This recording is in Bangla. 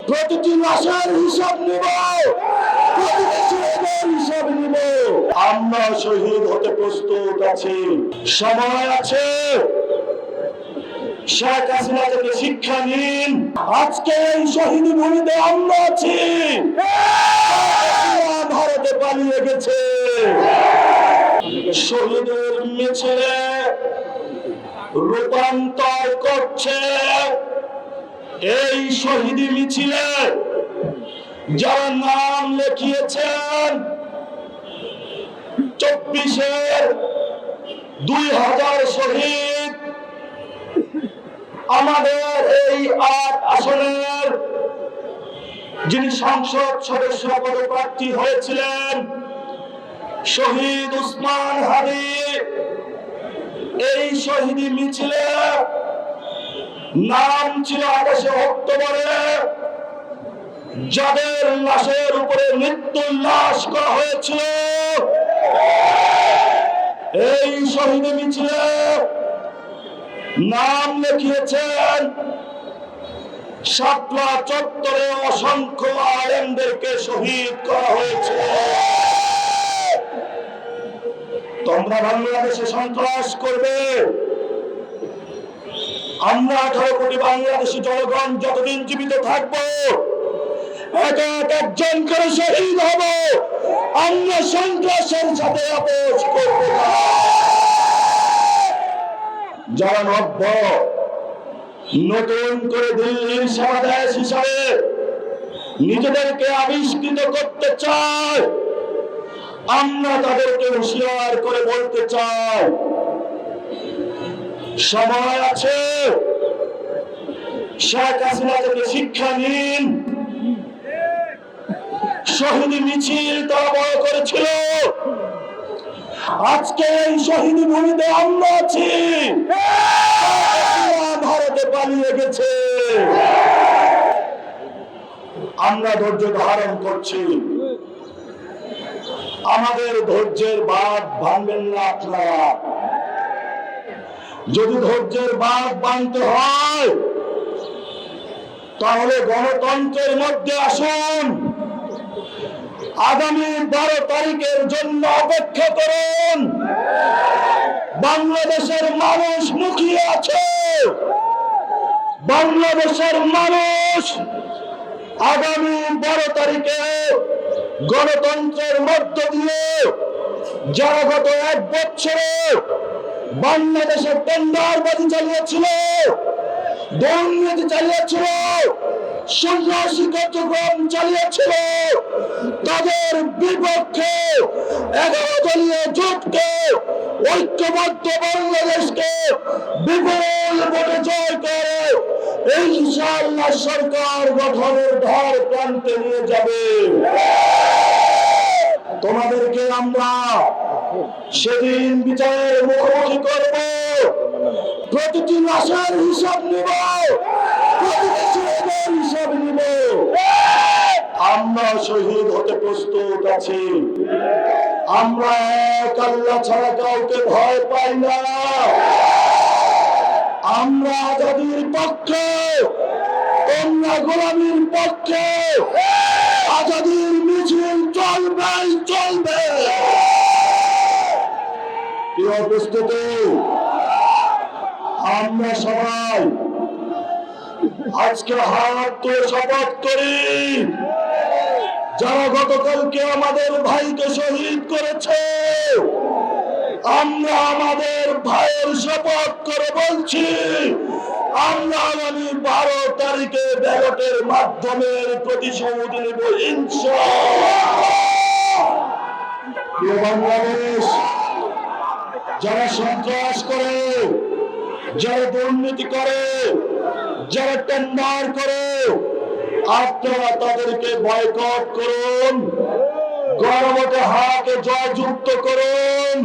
প্রতিটি মাসের হিসাব নিব, প্রতিটি শহীদের হিসাব নিব। আমরা শহীদ হতে প্রস্তুত আছি, সময় আছে। শেখ হাসিনা থেকে শিক্ষা নিন। আজকে এই শহীদ ভূমিতে আমরা আছি, ভারতে পালিয়ে গেছে। শহীদের মিছিলে রূপান্তর করছে এই শহীদ মিছিলে যারা নাম লিখিয়েছেন 24-এর 2000 শহীদ, আমাদের এই 8 আসনের যিনি সংসদ সদস্য পদপ্রার্থী হয়েছিলেন শহীদ উসমান হাদি, এই শহীদ মিছিলে নাম ছিল 28 অক্টোবরে যাদের লাশের উপরে মৃত্যুর লাশ করা হয়েছিল। এই শহীদ মিছিলে নাম লিখিয়েছেন শাপলা চত্বরে অসংখ্য আলেমদেরকে শহীদ করা হয়েছে। তোমরা বাংলাদেশে সন্ত্রাস করবে, আমরা 18 কোটি বাংলাদেশি জনগণ যতদিন জীবিত থাকবো একজন করে শহীদ হব, আমরা সন্ত্রাসের সাথে আপোষ করব না। যারা নতুন করে দিল্লির সেবাদেশ হিসাবে নিজেদেরকে আবিষ্কৃত করতে চায়, আমরা তাদেরকে হুঁশিয়ার করে বলতে চাই সময় আছে। শেখ হাসিনা থেকে শিক্ষা নিন। শহীদ মিছিল তারা বড় করেছিল, আজকে এই শহীদ ভূমিতে আমরা আছি, ভারতে পালিয়ে গেছে। আমরা ধৈর্য ধারণ করছি, আমাদের ধৈর্যের বাঁধ ভাঙবেন না আপনারা। যদি ধৈর্যের বাঁধ ভাঙতে হয় তাহলে গণতন্ত্রের মধ্যে আসুন। আগামী 12 তারিখের জন্য অপেক্ষা করুন। বাংলাদেশের মানুষ মুখিয়ে আছে, বাংলাদেশের মানুষ আগামী 12 তারিখে গণতন্ত্রের মধ্য দিয়ে যারা গত 1 বছরে বাংলাদেশের টেন্ডারবাজি চালিয়েছিল, দুর্নীতি চালিয়েছিল, সন্ত্রাসী কার্যক্রম চালিয়েছিল, তাদের বিপক্ষে 11 দলীয় জোটকে ঐক্যবদ্ধ বাংলাদেশকে বিপুল ভোটে জয় করে ইনশাআল্লাহ সরকার গঠনের ধার প্রান্তে নিয়ে যাবে। তোমাদেরকে আমরা সেদিন বিচারের মুখোমুখি করব, প্রতিটি মাসের হিসাব নিব, প্রতিটি শহীদের হিসাব নিব। আমরা শহীদ হতে প্রস্তুত আছি, আমরা এক আল্লাহ ছাড়া কাউকে ভয় পাই না। আমরা আজাদির পক্ষে, তোমরা গোলামীর পক্ষে। আজাদির মিছিল চলবে চলবে। কি প্রস্তুতি? আমরা সবাই আজকে হাত তুলে শপথ করি, যারা গতকালকে আমাদের ভাইকে শহীদ করেছে, আমরা আমাদের ভাইয়ের শপথ করে বলছি আমরা আগামী 12 তারিখে ব্যালটের মাধ্যমে প্রতিশোধ নেব ইনশাআল্লাহ। বাংলাদেশ যারা সন্ত্রাস করে, যারা দুর্নীতি করে, যারা টেন্ডার করে, আপনারা তাদেরকে বয়কট করুন, গণভোটে হাকে জয়যুক্ত করুন।